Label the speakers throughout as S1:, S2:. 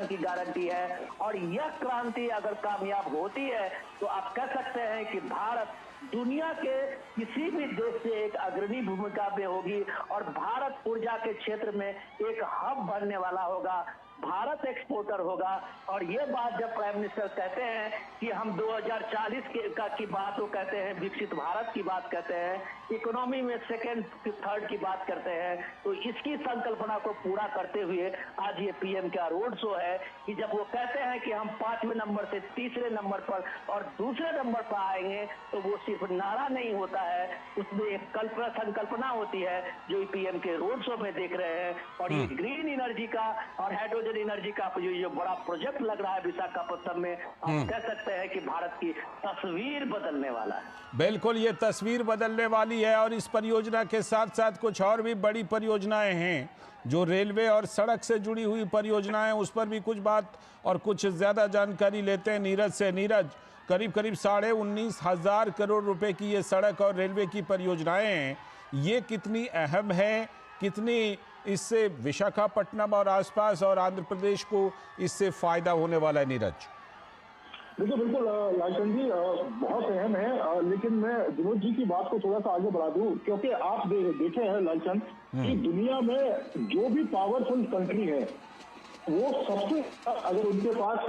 S1: की गारंटी है। और यह क्रांति अगर कामयाब होती है तो आप कह सकते हैं कि भारत दुनिया के किसी भी देश से एक अग्रणी भूमिका में होगी और भारत ऊर्जा के क्षेत्र में एक हब बनने वाला होगा, भारत एक्सपोर्टर होगा। और ये बात जब प्राइम मिनिस्टर कहते हैं कि हम 2040 की बात वो कहते हैं, विकसित भारत की बात कहते हैं, इकोनॉमी में सेकंड थर्ड की बात करते हैं, तो इसकी संकल्पना को पूरा करते हुए आज ये पीएम का रोड शो है कि जब वो कहते हैं कि हम 5वें नंबर से तीसरे नंबर पर और दूसरे नंबर पर आएंगे, तो वो सिर्फ नारा नहीं होता है, उसमें एक संकल्पना होती है जो पीएम के रोड शो में देख रहे हैं। और ये ग्रीन एनर्जी का और हाइड्रोजन एनर्जी का जो बड़ा प्रोजेक्ट लग रहा है विशाखापट्टनम में, आप कह सकते हैं कि भारत की तस्वीर बदलने वाला है।
S2: बिल्कुल, ये तस्वीर बदलने वाली है। और इस परियोजना के साथ साथ कुछ और भी बड़ी परियोजनाएं हैं जो रेलवे और सड़क से जुड़ी हुई परियोजनाएं, उस पर भी कुछ बात और कुछ ज्यादा जानकारी लेते हैं नीरज से। नीरज, करीब करीब 19,500 करोड़ रुपए की ये सड़क और रेलवे की परियोजनाएं हैं, ये कितनी अहम है, कितनी इससे विशाखापट्टनम और आसपास और आंध्र प्रदेश को इससे फायदा होने वाला है? नीरज,
S3: देखिए बिल्कुल लालचंद जी, बहुत अहम है, लेकिन मैं विनोद जी की बात को थोड़ा सा आगे बढ़ा दूं, क्योंकि आप देखे हैं लालचंद कि दुनिया में जो भी पावरफुल कंट्री है वो सबसे, अगर उनके पास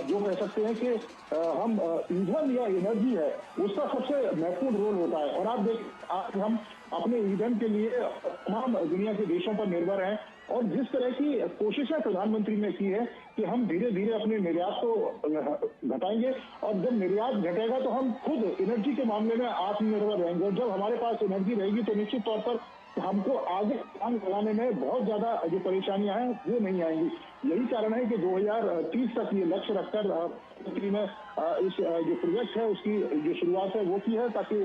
S3: जो कह सकते हैं कि हम ईंधन या एनर्जी है, उसका सबसे महत्वपूर्ण रोल होता है। और आप आज हम अपने ईंधन के लिए तमाम दुनिया के देशों पर निर्भर हैं। और जिस तरह की कोशिशें प्रधानमंत्री ने की है कि हम धीरे धीरे अपने निर्यात को घटाएंगे, और जब निर्यात घटेगा तो हम खुद एनर्जी के मामले में आत्मनिर्भर रहेंगे। और जब हमारे पास एनर्जी रहेगी तो निश्चित तौर पर हमको आगे काम चलाने में बहुत ज्यादा जो परेशानियां हैं वो नहीं आएंगी। यही कारण है कि 2030 तक ये लक्ष्य रखकर प्रधानमंत्री ने इस जो प्रोजेक्ट है उसकी जो शुरुआत है वो की है, ताकि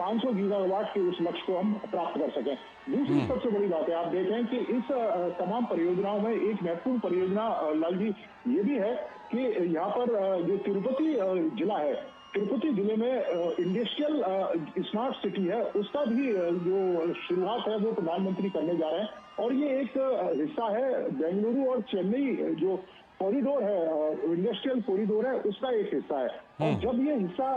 S3: 500 गीगावाट के उस लक्ष्य को हम प्राप्त कर सकें। दूसरी सबसे बड़ी बात है, आप देखें कि इस तमाम परियोजनाओं में एक महत्वपूर्ण परियोजना लाल जी ये भी है कि यहाँ पर जो तिरुपति जिला है, तिरुपति जिले में इंडस्ट्रियल स्मार्ट सिटी है, उसका भी जो शुरुआत है वो प्रधानमंत्री करने जा रहे हैं। और ये एक हिस्सा है बेंगलुरु और चेन्नई जो कॉरिडोर है, इंडस्ट्रियल कॉरिडोर है, उसका एक हिस्सा है। और जब ये हिस्सा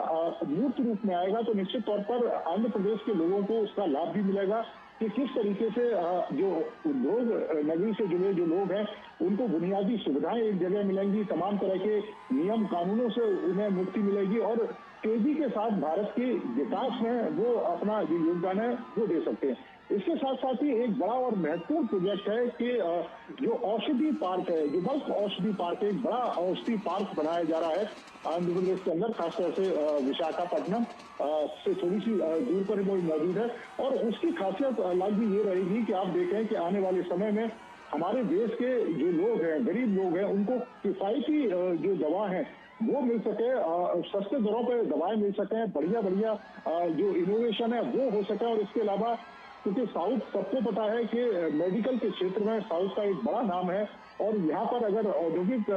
S3: मूर्त रूप में आएगा तो निश्चित तौर पर आंध्र प्रदेश के लोगों को उसका लाभ भी मिलेगा कि किस तरीके से जो उद्योग नगरी से जुड़े जो लोग हैं उनको बुनियादी सुविधाएं एक जगह मिलेंगी, तमाम तरह के नियम कानूनों से उन्हें मुक्ति मिलेगी और तेजी के साथ भारत के विकास में वो अपना जो योगदान है वो दे सकते हैं। इसके साथ साथ ही एक बड़ा और महत्वपूर्ण प्रोजेक्ट है कि जो औषधि पार्क है, जो बल्क औषधि पार्क है, एक बड़ा औषधि पार्क बनाया जा रहा है आंध्र प्रदेश के अंदर, खासतौर से विशाखापट्टनम से थोड़ी सी दूर पर वो मौजूद है। और उसकी खासियत लाल जी ये रहेगी कि आप देखें कि आने वाले समय में हमारे देश के जो लोग हैं, गरीब लोग हैं, उनको किफायती जो दवा है वो मिल सके, सस्ते दरों पर दवाएं मिल सके, बढ़िया बढ़िया जो इनोवेशन है वो हो सके। और इसके अलावा क्योंकि साउथ सबको पता है कि मेडिकल के क्षेत्र में साउथ का एक बड़ा नाम है, और यहाँ पर अगर औद्योगिक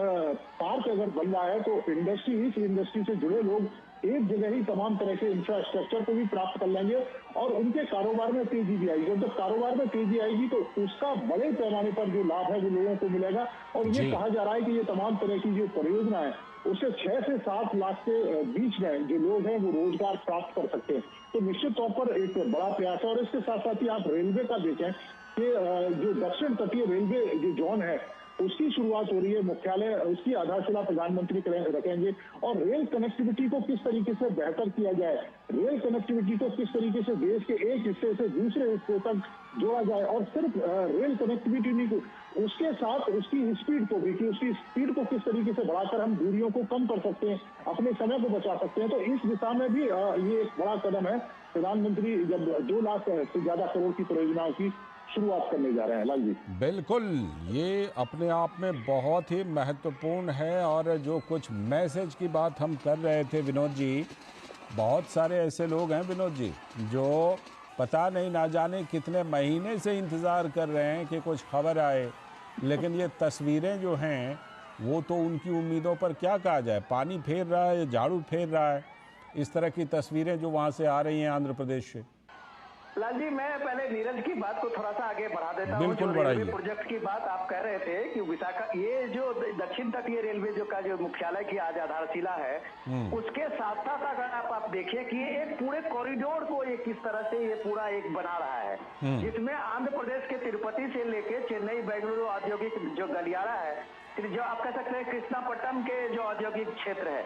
S3: पार्क अगर बन रहा है तो इस इंडस्ट्री से जुड़े लोग एक जगह ही तमाम तरह के इंफ्रास्ट्रक्चर को भी प्राप्त कर लेंगे और उनके कारोबार में तेजी भी आएगी। जब कारोबार में तेजी आएगी तो उसका बड़े पैमाने पर जो लाभ है वो लोगों को मिलेगा। और ये कहा जा रहा है कि ये तमाम तरह की जो परियोजना है उससे 6 से 7 लाख के बीच में जो लोग हैं वो रोजगार प्राप्त कर सकते हैं। तो निश्चित तौर पर एक बड़ा प्रयास है। और इसके साथ साथ ही आप रेलवे का देखें कि जो दक्षिण तटीय रेलवे जो जोन है उसकी शुरुआत हो रही है, मुख्यालय उसकी आधारशिला प्रधानमंत्री रखेंगे। और रेल कनेक्टिविटी को किस तरीके से बेहतर किया जाए, रेल कनेक्टिविटी को किस तरीके से देश के एक हिस्से से दूसरे हिस्से तक जोड़ा जाए, और सिर्फ रेल कनेक्टिविटी नहीं को उसके साथ उसकी स्पीड को भी, कि उसकी स्पीड को किस तरीके से बढ़ाकर हम दूरियों को कम कर सकते हैं, अपने समय को बचा सकते हैं। तो इस दिशा में भी ये एक बड़ा कदम है। प्रधानमंत्री जब 2 लाख से ज्यादा करोड़ की परियोजनाओं की शुरुआत करने जा रहे हैं। लाल जी,
S2: बिल्कुल, ये अपने आप में बहुत ही महत्वपूर्ण है। और जो कुछ मैसेज की बात हम कर रहे थे विनोद जी, बहुत सारे ऐसे लोग हैं विनोद जी जो पता नहीं ना जाने कितने महीने से इंतज़ार कर रहे हैं कि कुछ खबर आए, लेकिन ये तस्वीरें जो हैं वो तो उनकी उम्मीदों पर क्या कहा जाए, पानी फेर रहा है, झाड़ू फेर रहा है, इस तरह की तस्वीरें जो वहाँ से आ रही हैं आंध्र प्रदेश से।
S1: लाल जी, मैं पहले नीरज की बात को थोड़ा सा आगे बढ़ा देता हूँ।
S2: बिल्कुल
S1: जो रेलवे
S2: बढ़ाइए।
S1: प्रोजेक्ट की बात आप कह रहे थे कि विशाखा, ये जो दक्षिण तटीय रेलवे जो का जो मुख्यालय की आज आधारशिला है, उसके साथ साथ अगर आप देखिए कि एक पूरे कॉरिडोर को एक किस तरह से ये पूरा एक बना रहा है, जिसमें आंध्र प्रदेश के तिरुपति से लेके चेन्नई बेंगलुरु औद्योगिक जो गलियारा है, जो आप कह सकते हैं कृष्णापट्टनम के जो औद्योगिक क्षेत्र है,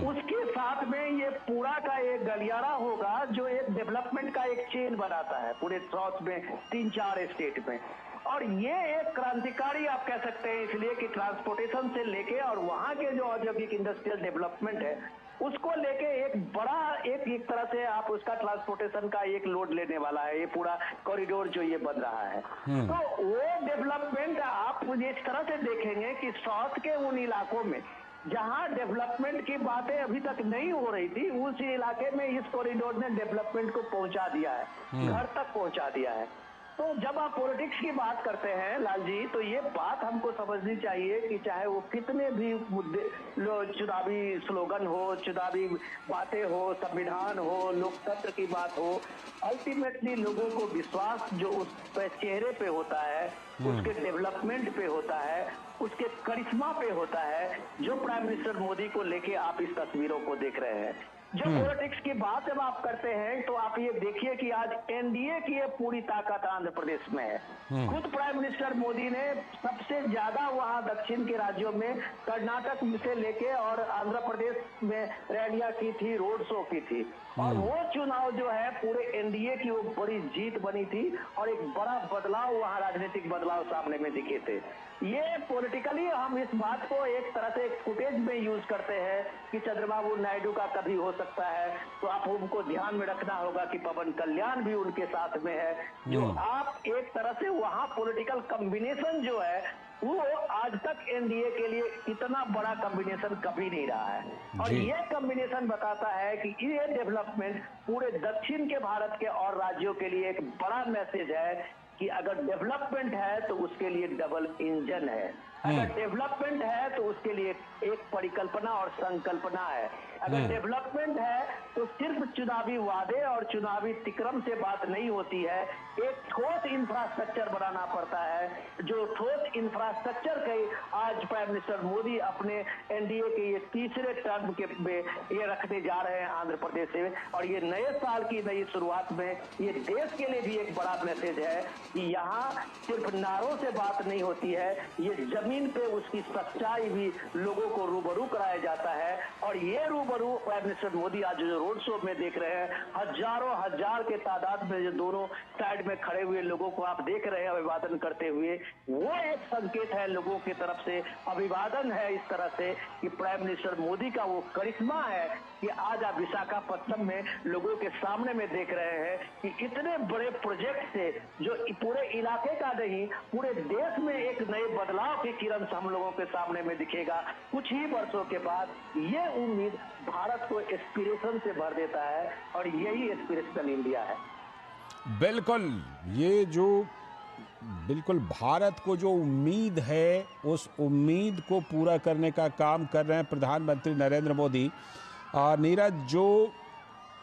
S1: उसके साथ में ये पूरा का एक गलियारा होगा जो एक डेवलपमेंट का एक चेन बनाता है पूरे साउथ में 3-4 स्टेट में। और ये एक क्रांतिकारी आप कह सकते हैं, इसलिए कि ट्रांसपोर्टेशन से लेके और वहां के जो औद्योगिक इंडस्ट्रियल डेवलपमेंट है उसको लेके एक बड़ा एक तरह से आप उसका ट्रांसपोर्टेशन का एक लोड लेने वाला है ये पूरा कॉरिडोर जो ये बन रहा है। तो वो डेवलपमेंट आप इस तरह से देखेंगे कि साउथ के उन इलाकों में जहां डेवलपमेंट की बातें अभी तक नहीं हो रही थी, उस इलाके में इस कॉरिडोर ने डेवलपमेंट को पहुंचा दिया है, घर तक पहुंचा दिया है। तो जब आप पॉलिटिक्स की बात करते हैं लाल जी, तो ये बात हमको समझनी चाहिए कि चाहे वो कितने भी मुद्दे, चुनावी स्लोगन हो, चुनावी बातें हो, संविधान हो, लोकतंत्र की बात हो, अल्टीमेटली लोगों को विश्वास जो उस चेहरे पे होता है, उसके डेवलपमेंट पे होता है, उसके करिश्मा पे होता है, जो प्राइम मिनिस्टर मोदी को लेके आप इस तस्वीरों को देख रहे हैं। जो पॉलिटिक्स की बात जब आप करते हैं तो आप ये देखिए कि आज एनडीए की ये पूरी ताकत आंध्र प्रदेश में है। खुद प्राइम मिनिस्टर मोदी ने सबसे ज्यादा वहां दक्षिण के राज्यों में कर्नाटक से लेके और आंध्र प्रदेश में रैलियां की थी, रोड शो की थी, और वो चुनाव जो है पूरे एनडीए की वो बड़ी जीत बनी थी और एक बड़ा बदलाव वहां, राजनीतिक बदलाव सामने में दिखे थे। ये पॉलिटिकली हम इस बात को एक तरह से फुटेज में यूज करते हैं कि चंद्रबाबू नायडू का कभी हो सकता है, तो आप उनको ध्यान में रखना होगा कि पवन कल्याण भी उनके साथ में है। जो आप एक तरह से वहां पॉलिटिकल कॉम्बिनेशन जो है वो आज तक एनडीए के लिए इतना बड़ा कॉम्बिनेशन कभी नहीं रहा है, और ये कॉम्बिनेशन बताता है कि ये डेवलपमेंट पूरे दक्षिण के भारत के और राज्यों के लिए एक बड़ा मैसेज है कि अगर डेवलपमेंट है तो उसके लिए डबल इंजन है, अगर डेवलपमेंट है तो उसके लिए एक परिकल्पना और संकल्पना है, अगर डेवलपमेंट है तो सिर्फ चुनावी वादे और चुनावी तिक्रम से बात नहीं होती है, एक ठोस इंफ्रास्ट्रक्चर बनाना पड़ता है। जो ठोस इंफ्रास्ट्रक्चर के आज प्राइम मिनिस्टर मोदी अपने एनडीए के ये तीसरे टर्म के में ये रखने जा रहे हैं आंध्र प्रदेश से, और ये नए साल की नई शुरुआत में ये देश के लिए भी एक बड़ा मैसेज है कि यहाँ सिर्फ नारों से बात नहीं होती है, ये जमीन पे उसकी सच्चाई भी लोगों को रूबरू कराया जाता है। और ये रूबरू प्राइम मिनिस्टर मोदी आज जो रोड शो में देख रहे हैं, हजारों हजार के तादाद में जो दोनों साइड में खड़े हुए लोगों को आप देख रहे हैं अभिवादन करते हुए, वो एक संकेत है लोगों की तरफ से, अभिवादन है इस तरह से कि प्राइम मिनिस्टर मोदी का वो करिश्मा है कि आज आप विशाखापट्टनम में लोगों के सामने में देख रहे हैं कि इतने बड़े प्रोजेक्ट से जो पूरे इलाके का नहीं पूरे देश में एक नए बदलाव की किरण हम लोगों के सामने में दिखेगा कुछ ही वर्षों के बाद। ये उम्मीद भारत को एस्पिरेशन से भर देता है और यही एस्पिरेशनल इंडिया है।
S2: बिल्कुल, ये जो बिल्कुल भारत को जो उम्मीद है उस उम्मीद को पूरा करने का काम कर रहे हैं प्रधानमंत्री नरेंद्र मोदी। नीरज, जो